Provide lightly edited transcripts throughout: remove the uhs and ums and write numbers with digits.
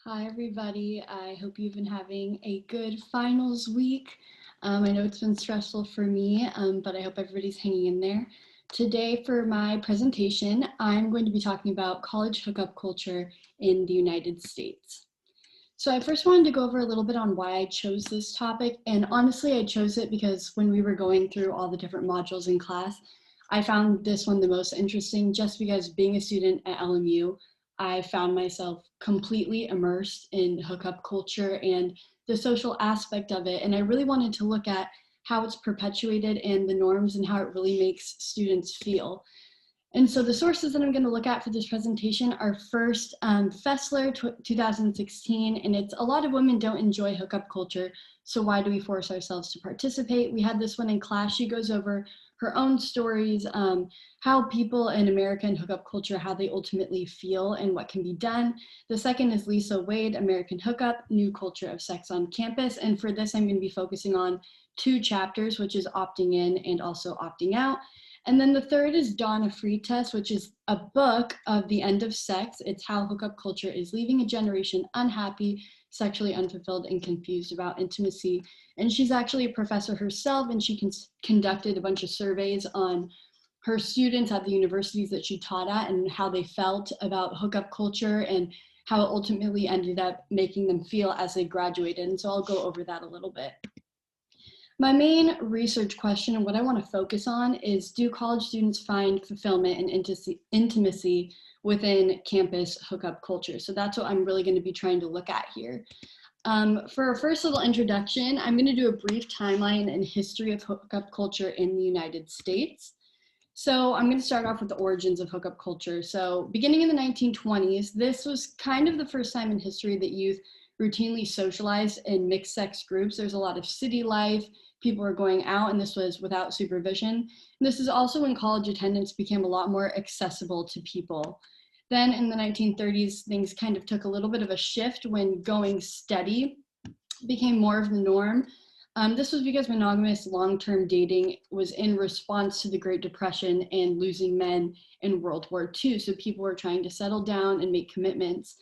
Hi, everybody. I hope you've been having a good finals week. I know it's been stressful for me, but I hope everybody's hanging in there. Today, for my presentation, I'm going to be talking about college hookup culture in the United States. So I first wanted to go over a little bit on why I chose this topic. And honestly, I chose it because when we were going through all the different modules in class, I found this one the most interesting just because being a student at LMU, I found myself completely immersed in hookup culture and the social aspect of it. And I really wanted to look at how it's perpetuated and the norms and how it really makes students feel. And so the sources that I'm going to look at for this presentation are first Fessler 2016, and it's a lot of women don't enjoy hookup culture, so why do we force ourselves to participate? We had this one in class. She goes over her own stories, how people in American hookup culture, how they ultimately feel and what can be done. The second is Lisa Wade, American Hookup, New Culture of Sex on Campus. And for this, I'm going to be focusing on two chapters, which is opting in and also opting out. And then the third is Donna Freitas, which is a book of the end of sex. It's how hookup culture is leaving a generation unhappy, sexually unfulfilled, and confused about intimacy. And she's actually a professor herself, and she conducted a bunch of surveys on her students at the universities that she taught at and how they felt about hookup culture and how it ultimately ended up making them feel as they graduated. And so I'll go over that a little bit. My main research question and what I want to focus on is, do college students find fulfillment and intimacy within campus hookup culture? So that's what I'm really going to be trying to look at here. For a first little introduction, I'm going to do a brief timeline and history of hookup culture in the United States. So I'm going to start off with the origins of hookup culture. So beginning in the 1920s, this was kind of the first time in history that youth routinely socialized in mixed sex groups. There's a lot of city life, people were going out, and this was without supervision. And this is also when college attendance became a lot more accessible to people. Then in the 1930s, things kind of took a little bit of a shift when going steady became more of the norm. This was because monogamous long-term dating was in response to the Great Depression and losing men in World War II. So people were trying to settle down and make commitments.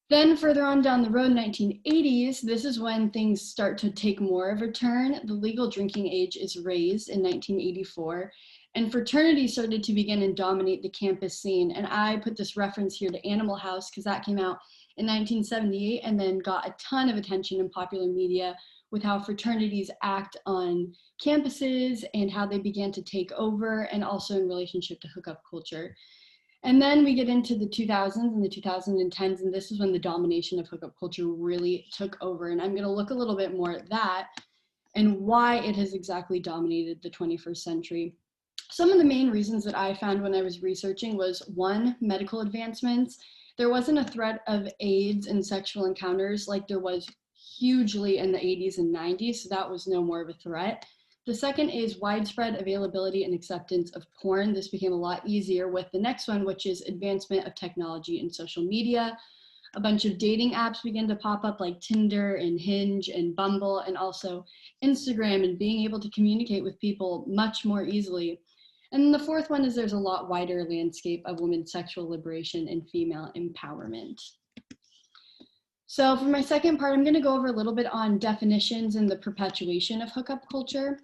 Then further on down the road, 1980s, this is when things start to take more of a turn. The legal drinking age is raised in 1984, and fraternities started to begin and dominate the campus scene. And I put this reference here to Animal House because that came out in 1978 and then got a ton of attention in popular media with how fraternities act on campuses and how they began to take over, and also in relationship to hookup culture. And then we get into the 2000s and the 2010s, and this is when the domination of hookup culture really took over. And I'm going to look a little bit more at that and why it has exactly dominated the 21st century. Some of the main reasons that I found when I was researching was, one, medical advancements. There wasn't a threat of AIDS and sexual encounters like there was hugely in the 80s and 90s, so that was no more of a threat. The second is widespread availability and acceptance of porn. This became a lot easier with the next one, which is advancement of technology and social media. A bunch of dating apps began to pop up like Tinder and Hinge and Bumble, and also Instagram, and being able to communicate with people much more easily. And the fourth one is there's a lot wider landscape of women's sexual liberation and female empowerment. So for my second part, I'm going to go over a little bit on definitions and the perpetuation of hookup culture.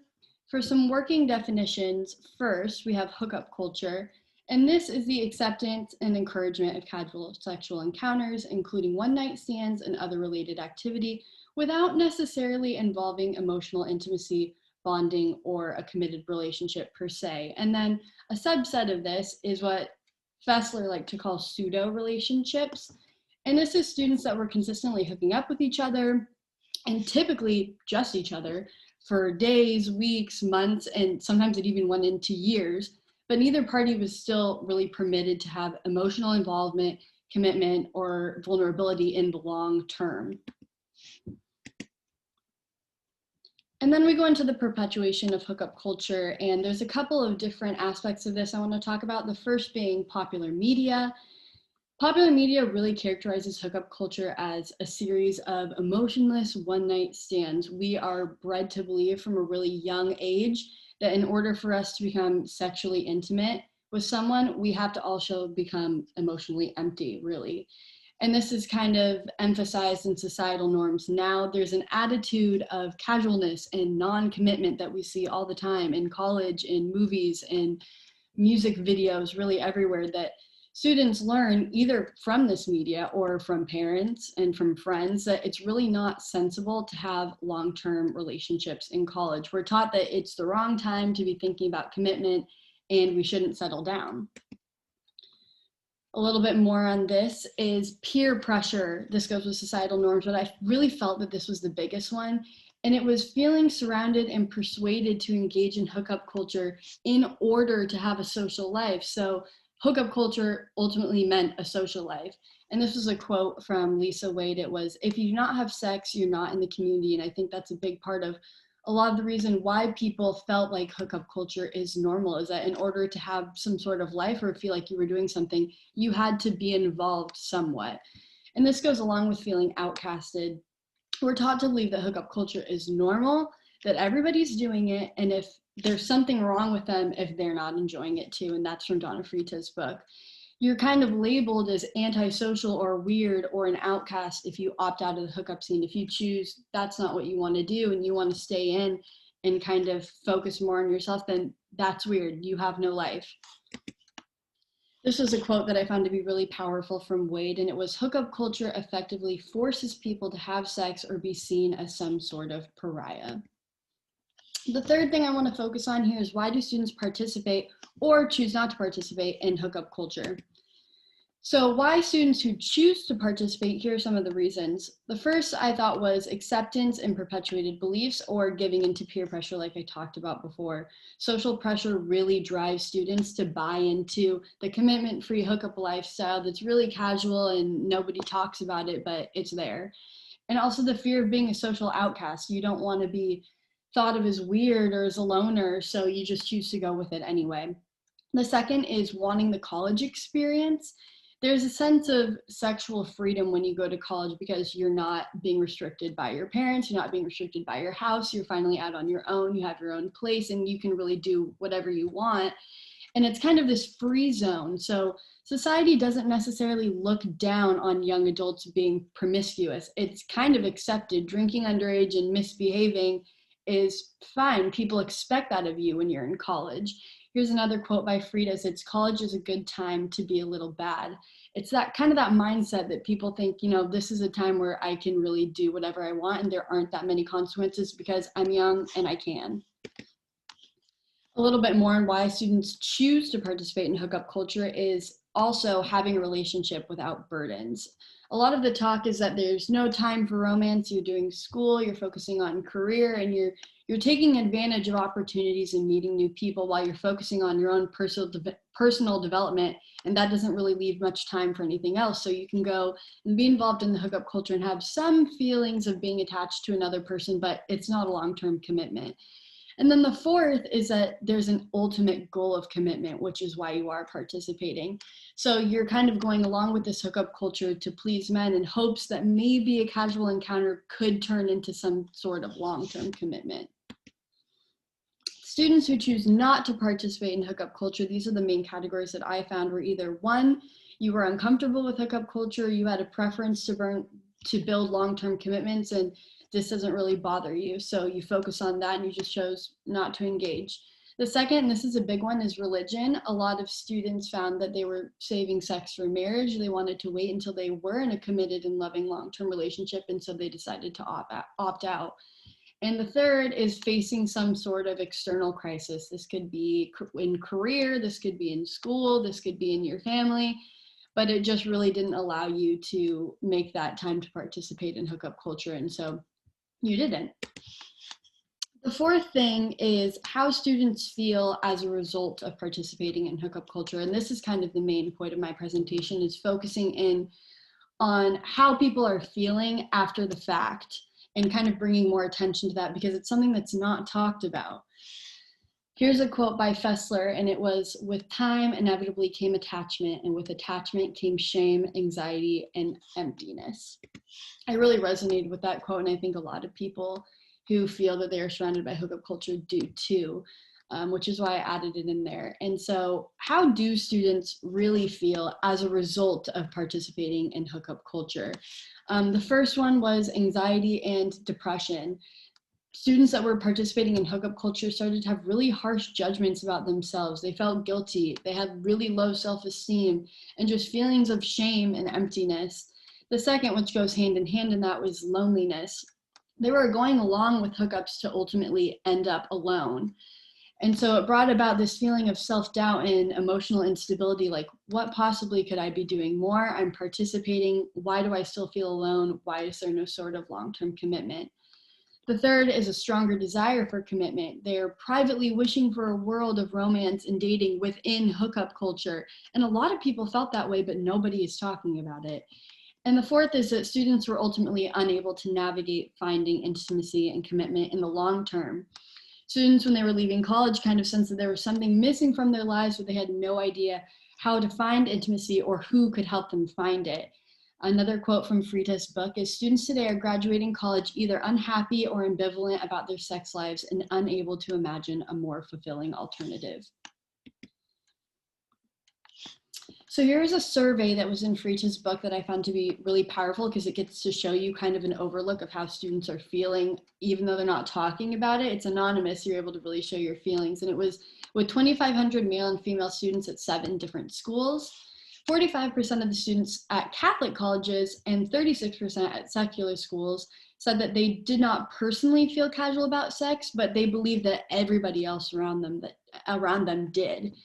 For some working definitions, first, we have hookup culture, and this is the acceptance and encouragement of casual sexual encounters, including one-night stands and other related activity, without necessarily involving emotional intimacy, bonding, or a committed relationship per se. And then a subset of this is what Fessler liked to call pseudo relationships. And this is students that were consistently hooking up with each other, and typically just each other, for days, weeks, months, and sometimes it even went into years, but neither party was still really permitted to have emotional involvement, commitment, or vulnerability in the long term. And then we go into the perpetuation of hookup culture, and there's a couple of different aspects of this I want to talk about. The first being popular media. Popular media really characterizes hookup culture as a series of emotionless one-night stands. We are bred to believe from a really young age that in order for us to become sexually intimate with someone, we have to also become emotionally empty, really. And this is kind of emphasized in societal norms now. There's an attitude of casualness and non-commitment that we see all the time in college, in movies, in music videos, really everywhere, that students learn either from this media or from parents and from friends that it's really not sensible to have long-term relationships in college. We're taught that it's the wrong time to be thinking about commitment and we shouldn't settle down. A little bit more on this is peer pressure. This goes with societal norms, but I really felt that this was the biggest one. And it was feeling surrounded and persuaded to engage in hookup culture in order to have a social life. So hookup culture ultimately meant a social life. And this was a quote from Lisa Wade. It was, "If you do not have sex, you're not in the community." And I think that's a big part of a lot of the reason why people felt like hookup culture is normal, is that in order to have some sort of life or feel like you were doing something, you had to be involved somewhat. And this goes along with feeling outcasted. We're taught to believe that hookup culture is normal, that everybody's doing it, and if there's something wrong with them if they're not enjoying it too. And that's from Donna Frieta's book. You're kind of labeled as antisocial or weird or an outcast if you opt out of the hookup scene. If you choose that's not what you want to do and you want to stay in and kind of focus more on yourself, then that's weird. You have no life. This was a quote that I found to be really powerful from Wade, and it was, "Hookup culture effectively forces people to have sex or be seen as some sort of pariah." The third thing I want to focus on here is, why do students participate or choose not to participate in hookup culture? So why students who choose to participate, here are some of the reasons. The first I thought was acceptance and perpetuated beliefs, or giving into peer pressure like I talked about before. Social pressure really drives students to buy into the commitment-free hookup lifestyle that's really casual and nobody talks about it, but it's there. And also the fear of being a social outcast. You don't want to be thought of as weird or as a loner, so you just choose to go with it anyway. The second is wanting the college experience. There's a sense of sexual freedom when you go to college because you're not being restricted by your parents, you're not being restricted by your house, you're finally out on your own, you have your own place, and you can really do whatever you want. And it's kind of this free zone. So society doesn't necessarily look down on young adults being promiscuous. It's kind of accepted. Drinking underage and misbehaving is fine. People expect that of you when you're in college. Here's another quote by Frida. It's, "College is a good time to be a little bad." It's that kind of that mindset that people think, you know, this is a time where I can really do whatever I want and there aren't that many consequences because I'm young and I can. A little bit more on why students choose to participate in hookup culture is also having a relationship without burdens. A lot of the talk is that there's no time for romance. You're doing school, you're focusing on career, and you're taking advantage of opportunities and meeting new people while you're focusing on your own personal development, and that doesn't really leave much time for anything else. So you can go and be involved in the hookup culture and have some feelings of being attached to another person, but it's not a long-term commitment. And then the fourth is that there's an ultimate goal of commitment, which is why you are participating. So you're kind of going along with this hookup culture to please men in hopes that maybe a casual encounter could turn into some sort of long-term commitment. Students who choose not to participate in hookup culture, these are the main categories that I found, were either one, you were uncomfortable with hookup culture, you had a preference to build long-term commitments, and this doesn't really bother you. So you focus on that and you just chose not to engage. The second, and this is a big one, is religion. A lot of students found that they were saving sex for marriage. They wanted to wait until they were in a committed and loving long-term relationship, and so they decided to opt out. And the third is facing some sort of external crisis. This could be in career, this could be in school, this could be in your family, but it just really didn't allow you to make that time to participate in hookup culture, and so you didn't. The fourth thing is how students feel as a result of participating in hookup culture. And this is kind of the main point of my presentation, is focusing in on how people are feeling after the fact and kind of bringing more attention to that because it's something that's not talked about. Here's a quote by Fessler, and it was, "With time inevitably came attachment, and with attachment came shame, anxiety, and emptiness." I really resonated with that quote, and I think a lot of people who feel that they are surrounded by hookup culture do too. which is why I added it in there. And so how do students really feel as a result of participating in hookup culture? The first one was anxiety and depression. Students that were participating in hookup culture started to have really harsh judgments about themselves. They felt guilty. They had really low self-esteem and just feelings of shame and emptiness. The second, which goes hand in hand in that, was loneliness. They were going along with hookups to ultimately end up alone. And so it brought about this feeling of self-doubt and emotional instability, like, what possibly could I be doing more? I'm participating. Why do I still feel alone? Why is there no sort of long-term commitment? The third is a stronger desire for commitment. They're privately wishing for a world of romance and dating within hookup culture. And a lot of people felt that way, but nobody is talking about it. And the fourth is that students were ultimately unable to navigate finding intimacy and commitment in the long term. Students, when they were leaving college, kind of sensed that there was something missing from their lives, but they had no idea how to find intimacy or who could help them find it. Another quote from Frita's book is, students today are graduating college either unhappy or ambivalent about their sex lives and unable to imagine a more fulfilling alternative. So here's a survey that was in Frita's book that I found to be really powerful because it gets to show you kind of an overlook of how students are feeling, even though they're not talking about it. It's anonymous, you're able to really show your feelings. And it was with 2,500 male and female students at 7 different schools. 45% of the students at Catholic colleges and 36% at secular schools said that they did not personally feel casual about sex, but they believed that everybody else around them did.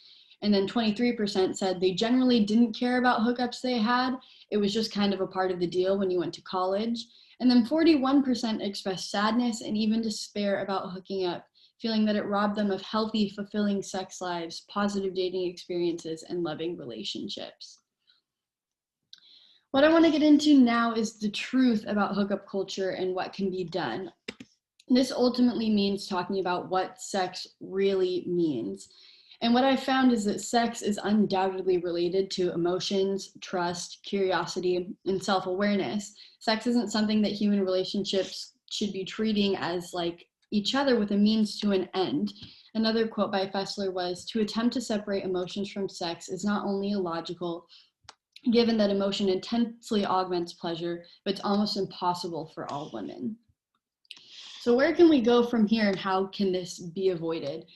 And then 23% said they generally didn't care about hookups they had. It was just kind of a part of the deal when you went to college. And then 41% expressed sadness and even despair about hooking up, feeling that it robbed them of healthy, fulfilling sex lives, positive dating experiences, and loving relationships. What I want to get into now is the truth about hookup culture and what can be done. This ultimately means talking about what sex really means. And what I found is that sex is undoubtedly related to emotions, trust, curiosity, and self-awareness. Sex isn't something that human relationships should be treating as like each other with a means to an end. Another quote by Fessler was, "To attempt to separate emotions from sex is not only illogical, given that emotion intensely augments pleasure, but it's almost impossible for all women." So where can we go from here and how can this be avoided?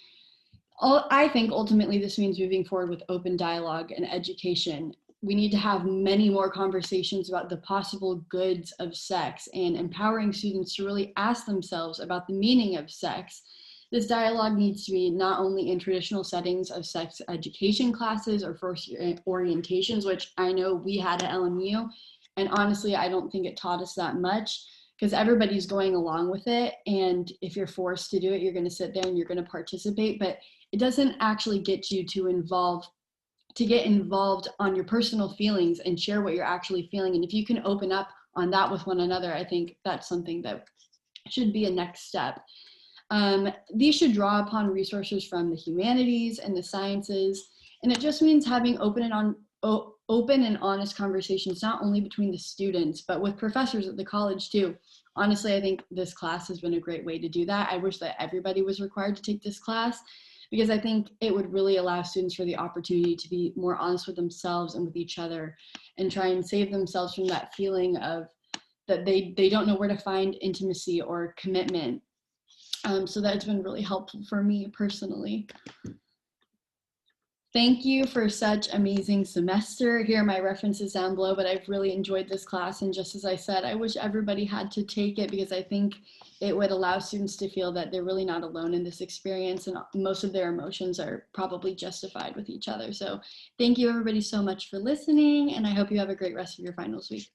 I think ultimately this means moving forward with open dialogue and education. We need to have many more conversations about the possible goods of sex and empowering students to really ask themselves about the meaning of sex. This dialogue needs to be not only in traditional settings of sex education classes or first year orientations, which I know we had at LMU, and honestly, I don't think it taught us that much because everybody's going along with it. And if you're forced to do it, you're going to sit there and you're going to participate, but it doesn't actually get you to get involved on your personal feelings and share what you're actually feeling. And if you can open up on that with one another, I think that's something that should be a next step. These should draw upon resources from the humanities and the sciences. And it just means having open and honest conversations, not only between the students, but with professors at the college too. Honestly, I think this class has been a great way to do that. I wish that everybody was required to take this class, because I think it would really allow students for the opportunity to be more honest with themselves and with each other and try and save themselves from that feeling of that they don't know where to find intimacy or commitment. So that's been really helpful for me personally. Thank you for such amazing semester. Here are my references down below, but I've really enjoyed this class. And just as I said, I wish everybody had to take it because I think it would allow students to feel that they're really not alone in this experience and most of their emotions are probably justified with each other. So thank you everybody so much for listening, and I hope you have a great rest of your finals week.